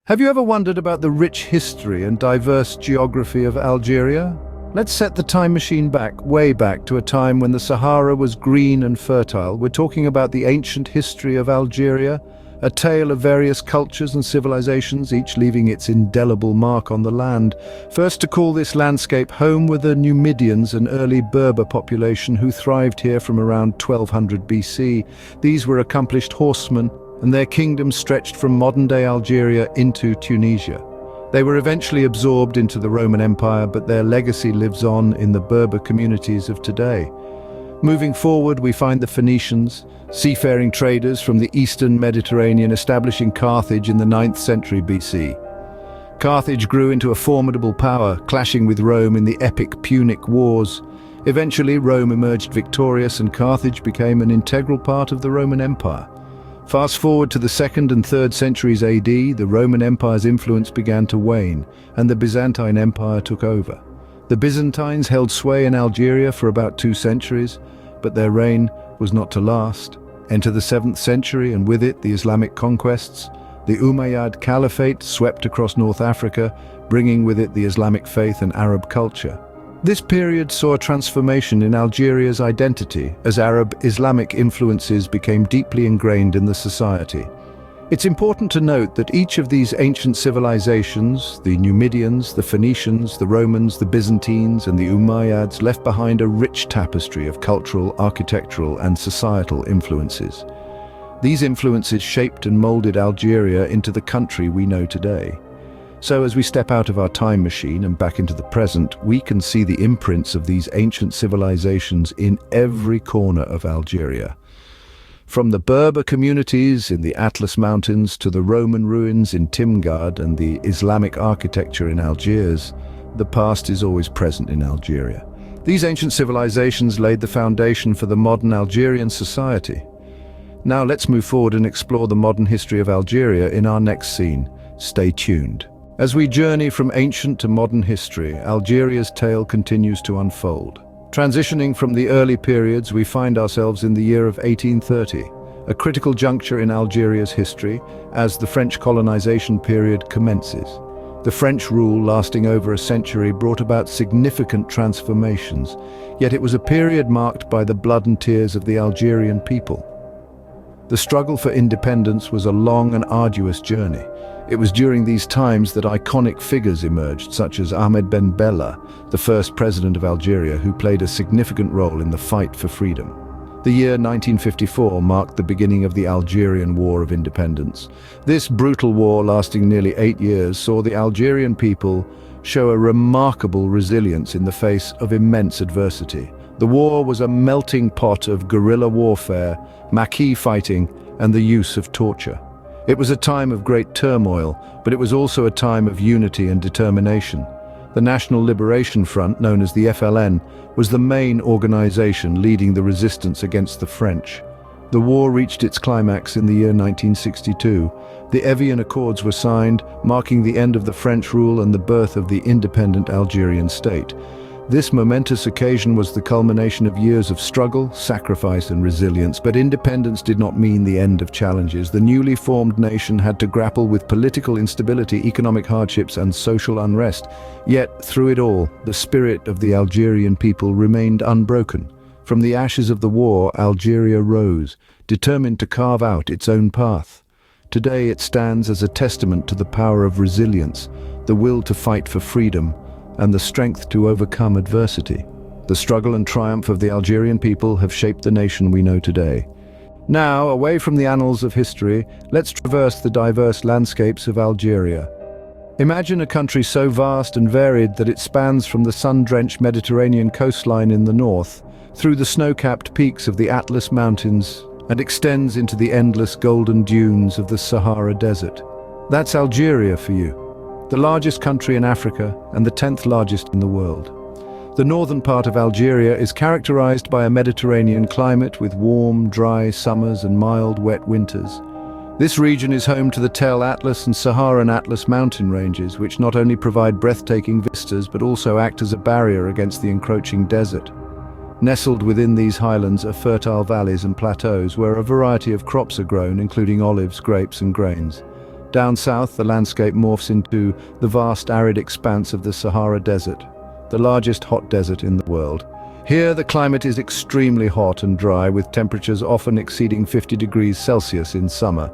Have you ever wondered about the rich history and diverse geography of Algeria? Let's set the time machine back, way back, to a time when the Sahara was green and fertile. We're talking about the ancient history of Algeria, a tale of various cultures and civilizations, each leaving its indelible mark on the land. First to call this landscape home were the Numidians, an early Berber population who thrived here from around 1200 BC. These were accomplished horsemen, and their kingdom stretched from modern-day Algeria into Tunisia. They were eventually absorbed into the Roman Empire, but their legacy lives on in the Berber communities of today. Moving forward, we find the Phoenicians, seafaring traders from the eastern Mediterranean, establishing Carthage in the 9th century BC. Carthage grew into a formidable power, clashing with Rome in the epic Punic Wars. Eventually, Rome emerged victorious and Carthage became an integral part of the Roman Empire. Fast forward to the 2nd and 3rd centuries AD, the Roman Empire's influence began to wane, and the Byzantine Empire took over. The Byzantines held sway in Algeria for about 2 centuries, but their reign was not to last. Enter the 7th century, and with it the Islamic conquests. The Umayyad Caliphate swept across North Africa, bringing with it the Islamic faith and Arab culture. This period saw a transformation in Algeria's identity as Arab-Islamic influences became deeply ingrained in the society. It's important to note that each of these ancient civilizations, the Numidians, the Phoenicians, the Romans, the Byzantines, and the Umayyads, left behind a rich tapestry of cultural, architectural, and societal influences. These influences shaped and molded Algeria into the country we know today. So as we step out of our time machine and back into the present, we can see the imprints of these ancient civilizations in every corner of Algeria. From the Berber communities in the Atlas Mountains to the Roman ruins in Timgad and the Islamic architecture in Algiers, the past is always present in Algeria. These ancient civilizations laid the foundation for the modern Algerian society. Now let's move forward and explore the modern history of Algeria in our next scene. Stay tuned. As we journey from ancient to modern history, Algeria's tale continues to unfold. Transitioning from the early periods, we find ourselves in the year of 1830, a critical juncture in Algeria's history as the French colonization period commences. The French rule, lasting over a century, brought about significant transformations, yet it was a period marked by the blood and tears of the Algerian people. The struggle for independence was a long and arduous journey. It was during these times that iconic figures emerged, such as Ahmed Ben Bella, the first president of Algeria, who played a significant role in the fight for freedom. The year 1954 marked the beginning of the Algerian War of Independence. This brutal war, lasting nearly 8 years, saw the Algerian people show a remarkable resilience in the face of immense adversity. The war was a melting pot of guerrilla warfare, Maquis fighting, and the use of torture. It was a time of great turmoil, but it was also a time of unity and determination. The National Liberation Front, known as the FLN, was the main organization leading the resistance against the French. The war reached its climax in the year 1962. The Evian Accords were signed, marking the end of the French rule and the birth of the independent Algerian state. This momentous occasion was the culmination of years of struggle, sacrifice, and resilience, but independence did not mean the end of challenges. The newly formed nation had to grapple with political instability, economic hardships, and social unrest. Yet, through it all, the spirit of the Algerian people remained unbroken. From the ashes of the war, Algeria rose, determined to carve out its own path. Today it stands as a testament to the power of resilience, the will to fight for freedom, and the strength to overcome adversity. The struggle and triumph of the Algerian people have shaped the nation we know today. Now, away from the annals of history, let's traverse the diverse landscapes of Algeria. Imagine a country so vast and varied that it spans from the sun-drenched Mediterranean coastline in the north, through the snow-capped peaks of the Atlas Mountains, and extends into the endless golden dunes of the Sahara Desert. That's Algeria for you. The largest country in Africa and the 10th largest in the world. The northern part of Algeria is characterized by a Mediterranean climate with warm, dry summers and mild, wet winters. This region is home to the Tell Atlas and Saharan Atlas mountain ranges, which not only provide breathtaking vistas but also act as a barrier against the encroaching desert. Nestled within these highlands are fertile valleys and plateaus where a variety of crops are grown, including olives, grapes, and grains. Down south, the landscape morphs into the vast arid expanse of the Sahara Desert, the largest hot desert in the world. Here, the climate is extremely hot and dry, with temperatures often exceeding 50 degrees Celsius in summer.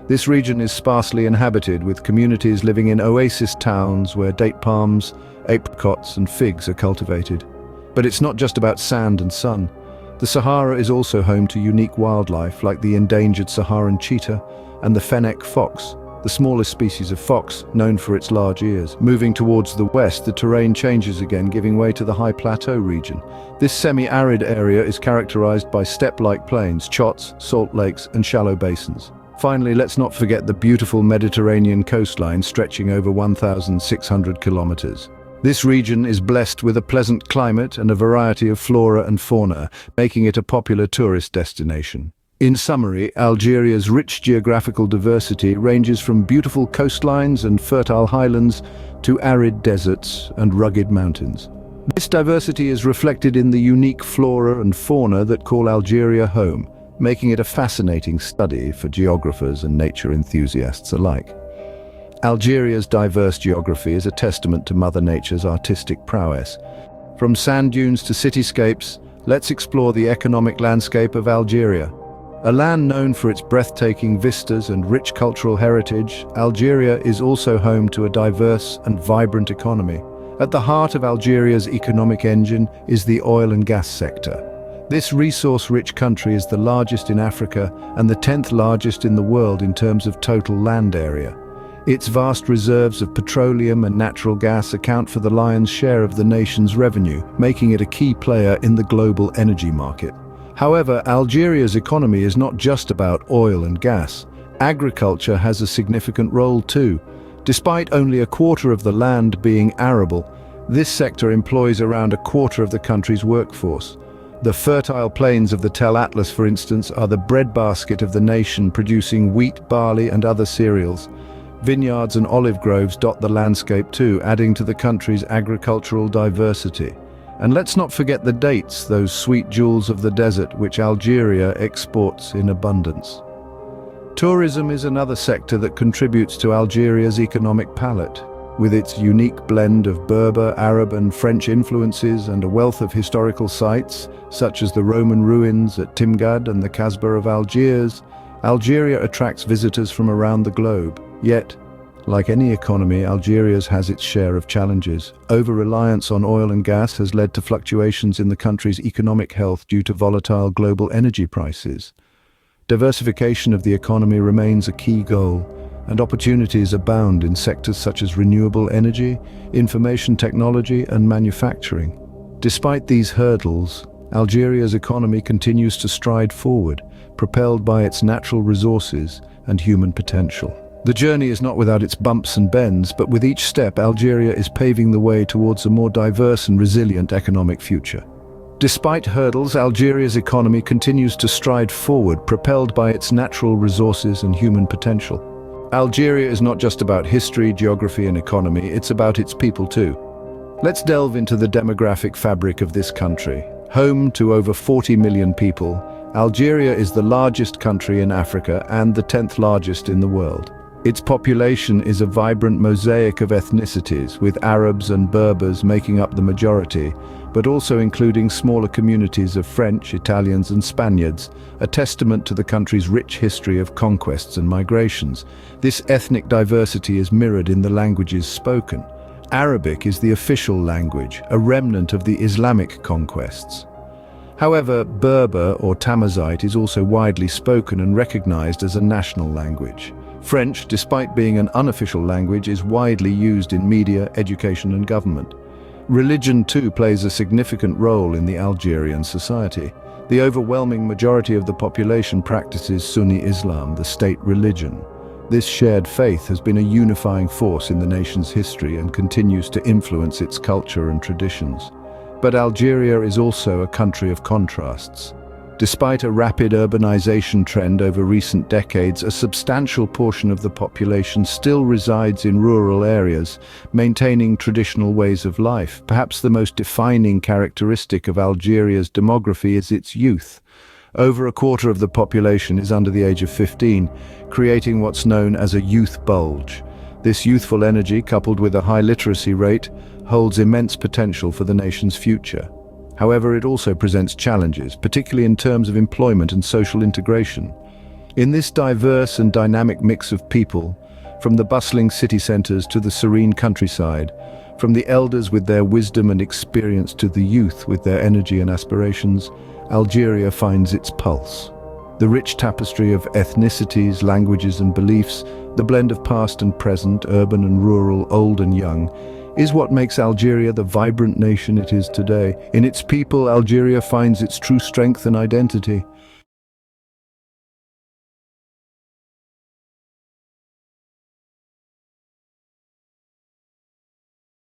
This region is sparsely inhabited, with communities living in oasis towns where date palms, apricots, and figs are cultivated. But it's not just about sand and sun. The Sahara is also home to unique wildlife like the endangered Saharan cheetah and the fennec fox, the smallest species of fox, known for its large ears. Moving towards the west, the terrain changes again, giving way to the high plateau region. This semi-arid area is characterized by steppe-like plains, chots, salt lakes, and shallow basins. Finally, let's not forget the beautiful Mediterranean coastline stretching over 1,600 kilometers. This region is blessed with a pleasant climate and a variety of flora and fauna, making it a popular tourist destination. In summary, Algeria's rich geographical diversity ranges from beautiful coastlines and fertile highlands to arid deserts and rugged mountains. This diversity is reflected in the unique flora and fauna that call Algeria home, making it a fascinating study for geographers and nature enthusiasts alike. Algeria's diverse geography is a testament to Mother Nature's artistic prowess. From sand dunes to cityscapes, let's explore the economic landscape of Algeria. A land known for its breathtaking vistas and rich cultural heritage, Algeria is also home to a diverse and vibrant economy. At the heart of Algeria's economic engine is the oil and gas sector. This resource-rich country is the largest in Africa and the 10th largest in the world in terms of total land area. Its vast reserves of petroleum and natural gas account for the lion's share of the nation's revenue, making it a key player in the global energy market. However, Algeria's economy is not just about oil and gas. Agriculture has a significant role too. Despite only a quarter of the land being arable, this sector employs around a quarter of the country's workforce. The fertile plains of the Tel Atlas, for instance, are the breadbasket of the nation, producing wheat, barley, and other cereals. Vineyards and olive groves dot the landscape too, adding to the country's agricultural diversity. And let's not forget the dates, those sweet jewels of the desert which Algeria exports in abundance. Tourism is another sector that contributes to Algeria's economic palette. With its unique blend of Berber, Arab, and French influences and a wealth of historical sites, such as the Roman ruins at Timgad and the Kasbah of Algiers, Algeria attracts visitors from around the globe. Yet, like any economy, Algeria's has its share of challenges. Over-reliance on oil and gas has led to fluctuations in the country's economic health due to volatile global energy prices. Diversification of the economy remains a key goal, and opportunities abound in sectors such as renewable energy, information technology, and manufacturing. Despite these hurdles, Algeria's economy continues to stride forward, propelled by its natural resources and human potential. The journey is not without its bumps and bends, but with each step, Algeria is paving the way towards a more diverse and resilient economic future. Despite hurdles, Algeria's economy continues to stride forward, propelled by its natural resources and human potential. Algeria is not just about history, geography, and economy, it's about its people too. Let's delve into the demographic fabric of this country. Home to over 40 million people, Algeria is the largest country in Africa and the 10th largest in the world. Its population is a vibrant mosaic of ethnicities, with Arabs and Berbers making up the majority, but also including smaller communities of French, Italians, and Spaniards, a testament to the country's rich history of conquests and migrations. This ethnic diversity is mirrored in the languages spoken. Arabic is the official language, a remnant of the Islamic conquests. However, Berber or Tamazight is also widely spoken and recognized as a national language. French, despite being an unofficial language, is widely used in media, education, and government. Religion too plays a significant role in the Algerian society. The overwhelming majority of the population practices Sunni Islam, the state religion. This shared faith has been a unifying force in the nation's history and continues to influence its culture and traditions. But Algeria is also a country of contrasts. Despite a rapid urbanization trend over recent decades, a substantial portion of the population still resides in rural areas, maintaining traditional ways of life. Perhaps the most defining characteristic of Algeria's demography is its youth. Over a quarter of the population is under the age of 15, creating what's known as a youth bulge. This youthful energy, coupled with a high literacy rate, holds immense potential for the nation's future. However, it also presents challenges, particularly in terms of employment and social integration. In this diverse and dynamic mix of people, from the bustling city centers to the serene countryside, from the elders with their wisdom and experience to the youth with their energy and aspirations, Algeria finds its pulse. The rich tapestry of ethnicities, languages and beliefs, the blend of past and present, urban and rural, old and young, is what makes Algeria the vibrant nation it is today. In its people, Algeria finds its true strength and identity.